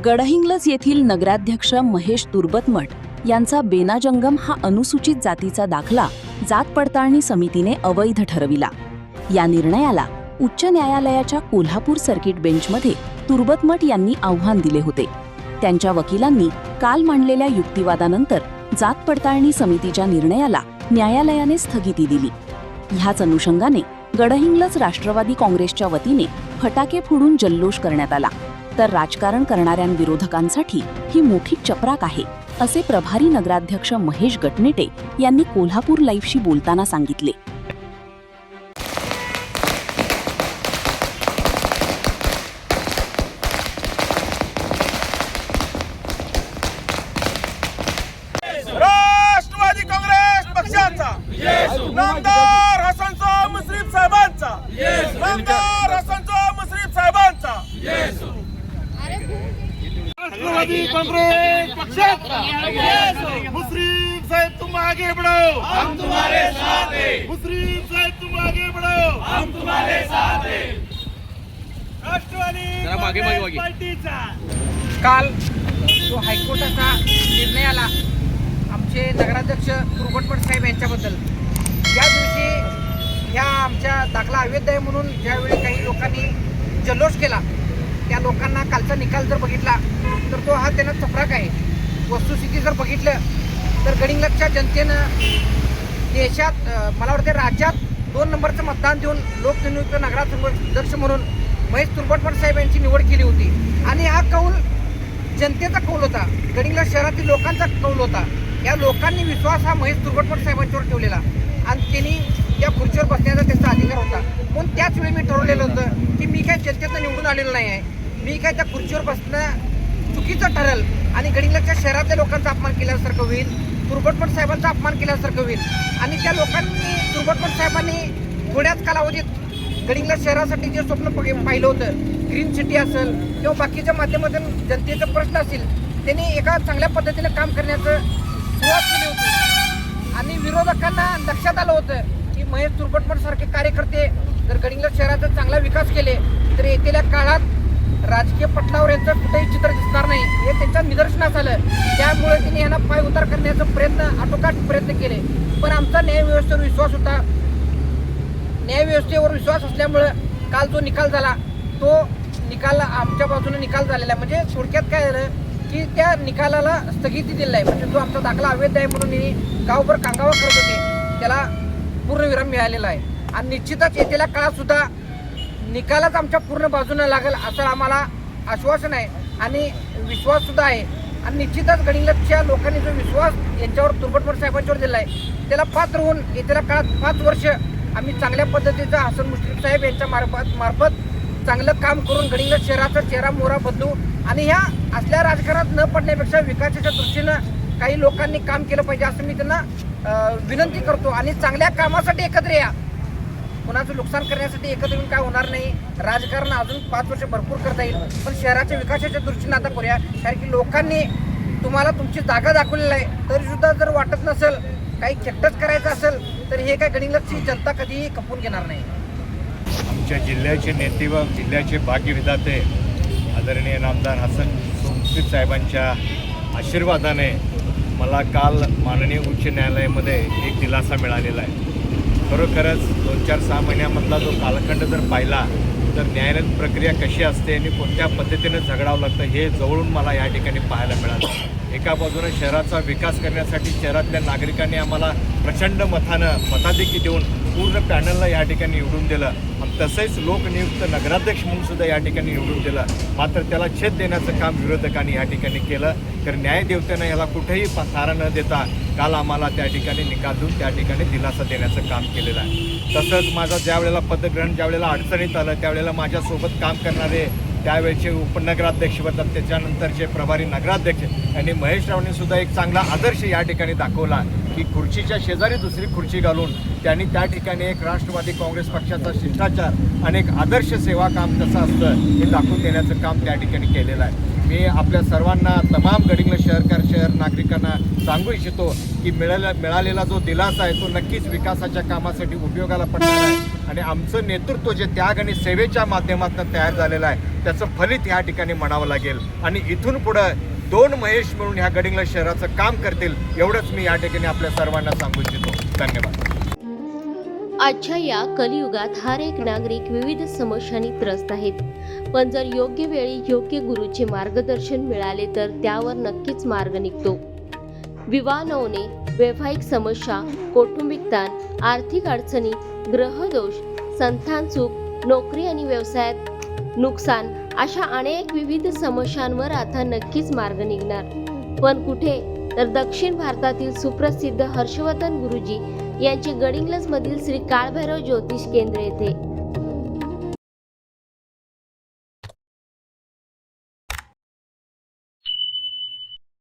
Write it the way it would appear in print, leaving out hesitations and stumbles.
गडहिंग्लज येथील नगराध्यक्ष महेश तुर्बतमठ यांचा बेनाजंगम हा अनुसूचित जातीचा दाखला जात पडताळणी समितीने अवैध ठरविला। या निर्णयाला उच्च न्यायालयाच्या कोल्हापूर सर्किट बेंचमध्ये तुर्बतमठ यांनी आव्हान दिले होते। त्यांच्या वकिलांनी काल मांडलेल्या युक्तिवादानंतर जात पडताळणी समितीच्या निर्णयाला न्यायालयाने स्थगिती दिली। ह्याच अनुषंगाने गडहिंग्लज राष्ट्रवादी काँग्रेसच्या वतीने फटाके फोडून जल्लोष करण्यात आला। तर राजकारण करणाऱ्यांविरोधकांसाठी ही मोठी चपराक आहे, असे प्रभारी नगराध्यक्ष महेश गटनेटे यांनी कोल्हापूर लाईव्हशी बोलताना सांगितले। राष्ट्रवादी काँग्रेस पक्षाचा नामदार हसनचो मुश्रीफ साहेबांचा नामदार हसनचो मुश्रीफ साहेबांचा राष्ट्रवादी कांग्रेस पक्षाचा मुश्रीफ साहेब तुम आगे बढ़ो, हम तुम्हारे साथ हैं। मुश्रीफ साहेब तुम आगे बढ़ो, हम तुम्हारे साथ हैं। राष्ट्रवादी काँग्रेस पार्टीचा काल जो हायकोर्टाचा निर्णय आला आमचे नगराध्यक्ष तुर्बतमठ साहेब यांच्याबद्दल, ज्या दिवशी ह्या आमच्या दाखला अवैध आहे म्हणून ज्यावेळी काही लोकांनी जल्लोष केला, त्या लोकांना कालचा निकाल जर बघितला तर तो हा त्यांना चपराक आहे। वस्तुस्थिती जर बघितलं तर गडिंग्लजच्या जनतेनं देशात मला वाटते राज्यात 2 नंबरचं मतदान देऊन लोकनियुक्त नगराध्यक्ष म्हणून महेश तुर्बतमठ साहेब यांची निवड केली होती। आणि हा कौल जनतेचा कौल होता, गडिंग्लज शहरातील लोकांचा कौल होता। या लोकांनी विश्वास हा महेश तुर्बतमठ साहेबांच्यावर ठेवलेला आणि त्यांनी त्या खुर्चीवर बसण्याचा त्यांचा अधिकार होता। पण त्याच वेळी मी ठरवलेलं होतं की मी काय जनतेनं निवडून आलेलो नाही आहे, मी काय त्या खुर्चीवर बसणं चुकीचं ठरेल आणि गडिंग्लजच्या शहरातल्या लोकांचा अपमान केल्यासारखं होईल, तुर्बतमठ साहेबांचा अपमान केल्यासारखं होईल। आणि त्या लोकांनी तुर्बतमठ साहेबांनी थोड्याच कालावधीत गडिंग्लज शहरासाठी जे स्वप्न पाहिलं होतं, ग्रीन सिटी असेल किंवा बाकीच्या माध्यमातून जनतेचे प्रश्न असतील, त्यांनी एका चांगल्या पद्धतीने काम करण्याचं सुरुवात केली होती। आणि विरोधकांना लक्षात आलं होतं की महेश तुर्बतमठ सारखे कार्यकर्ते जर गडिंग्लज शहराचा चांगला विकास केले तर येत्या काळात राजकीय पटलावर यांचं कुठेही चित्र दिसणार नाही, हे त्यांच्या निदर्शनास आलं। त्यामुळे त्यांनी यांना पाय उतार करण्याचा आटोकाट प्रयत्न केले। पण आमचा न्यायव्यवस्थेवर विश्वास होता, न्यायव्यवस्थेवर विश्वास असल्यामुळं काल जो निकाल झाला तो निकाल आमच्या बाजूने निकाल झालेला आहे। म्हणजे थोडक्यात काय झालं की त्या निकालाला स्थगिती दिलेली आहे। म्हणजे जो आमचा दाखला अवैध आहे म्हणून गावभर कांगावा करत होते त्याला पूर्णविराम मिळालेला आहे। आणि निश्चितच येत्या काळात सुद्धा निकालच आमच्या पूर्ण बाजूने लागेल असं आम्हाला आश्वासन आहे आणि विश्वास सुद्धा आहे। आणि निश्चितच गडिंग्लजच्या लोकांनी जो विश्वास यांच्यावर तुर्बतमठ साहेबांच्यावर दिला आहे त्याला पात्र होऊन येत्या काळात 5 वर्ष आम्ही चांगल्या पद्धतीचं हसन मुश्रीफ साहेब यांच्या मार्फत चांगलं काम करून गडिंग्लज शहराचा चेहरा मोहरा बदलू आणि ह्या असल्या राजकारणात न पडण्यापेक्षा विकासाच्या दृष्टीनं काही लोकांनी काम केलं पाहिजे असं मी त्यांना विनंती करतो। आणि चांगल्या कामासाठी एकत्र या, कुणाचं नुकसान करण्यासाठी एकत्र येऊन काय होणार नाही। राजकारण अजून 5 वर्ष भरपूर करता येईल, पण शहराच्या विकासाच्या दृष्टीनं आता करूया। कारण की लोकांनी तुम्हाला तुमची जागा दाखवलेली आहे तरी सुद्धा जर वाटत नसेल काही चट्टच करायचं असेल तर हे काय गडिंग्लजची जनता कधीही खपून घेणार नाही। आमच्या जिल्ह्याचे नेते व जिल्ह्याचे भाग्यविधाते आदरणीय नामदार हसन मुश्रीफ साहेबांच्या आशीर्वादाने मला काल माननीय उच्च न्यायालयामध्ये एक दिलासा मिळालेला आहे। खरोखरच 2-4-6 महिन्यामधला जो कालखंड जर पाहिला तर न्यायालयीन प्रक्रिया कशी असते आणि कोणत्या पद्धतीने झगडावं लागतं हे जवळून मला या ठिकाणी पाहायला मिळालं। एका बाजूने शहराचा विकास करण्यासाठी शहरातल्या नागरिकांनी आम्हाला प्रचंड मताधिक्य देऊन पूर्ण पॅनलला या ठिकाणी निवडून दिलं आणि तसेच लोकनियुक्त नगराध्यक्ष म्हणून सुद्धा या ठिकाणी निवडून दिलं। मात्र त्याला छेद देण्याचं काम विरोधकांनी या ठिकाणी केलं। तर न्यायदेवतेनं याला कुठेही थारा न देता काल आम्हाला त्या ठिकाणी निकाल देऊन त्या ठिकाणी दिलासा देण्याचं काम केलेलं आहे। तसंच माझा ज्यावेळेला पदग्रहण ज्यावेळेला अडचणीत आलं त्यावेळेला माझ्यासोबत काम करणारे त्यावेळेचे उपनगराध्यक्ष व त्याच्यानंतरचे प्रभारी नगराध्यक्ष यांनी महेश रावने सुद्धा एक चांगला आदर्श या ठिकाणी दाखवला की खुर्चीच्या शेजारी दुसरी खुर्ची घालून त्यांनी त्या ठिकाणी एक राष्ट्रवादी काँग्रेस पक्षाचा शिष्टाचार आणि एक आदर्श सेवा काम कसं असतं हे दाखवून देण्याचं काम त्या ठिकाणी केलेलं आहे। मी आपल्या सर्वांना तमाम गडिंग्लज शहर नागरिकांना सांगू इच्छितो की मिळालेला जो दिलासा आहे तो नक्कीच विकासाच्या कामासाठी उपयोगाला पडणार आहे आणि आमचं नेतृत्व जे त्याग आणि सेवेच्या माध्यमातून तयार झालेलं आहे त्याचं फलित या ठिकाणी म्हणावं लागेल आणि इथून पुढं 2 महेश मिळून ह्या गडिंग्लज शहराचं काम करतील एवढंच मी या ठिकाणी आपल्या सर्वांना सांगू इच्छितो. धन्यवाद. आजच्या या कलियुगात हर एक नागरिक विविध समस्यांनी त्रस्त आहेत, पण जर योग्य वेळी योग्य गुरुचे मार्गदर्शन मिळाले तर त्यावर नक्कीच मार्ग निघतो. विवाह न होणे, वैवाहिक समस्या, कौटुंबिक ताण, आर्थिक अडचणी, ग्रहदोष, संतान चूक, नोकरी आणि व्यवसायात नुकसान अशा अनेक विविध समस्यांवर आता नक्कीच मार्ग निघणार. पण कुठे तर दक्षिण भारतातील सुप्रसिद्ध हर्षवर्धन गुरुजी यांचे गडिंग्लज मधील श्री काळभैरव ज्योतिष केंद्र येथे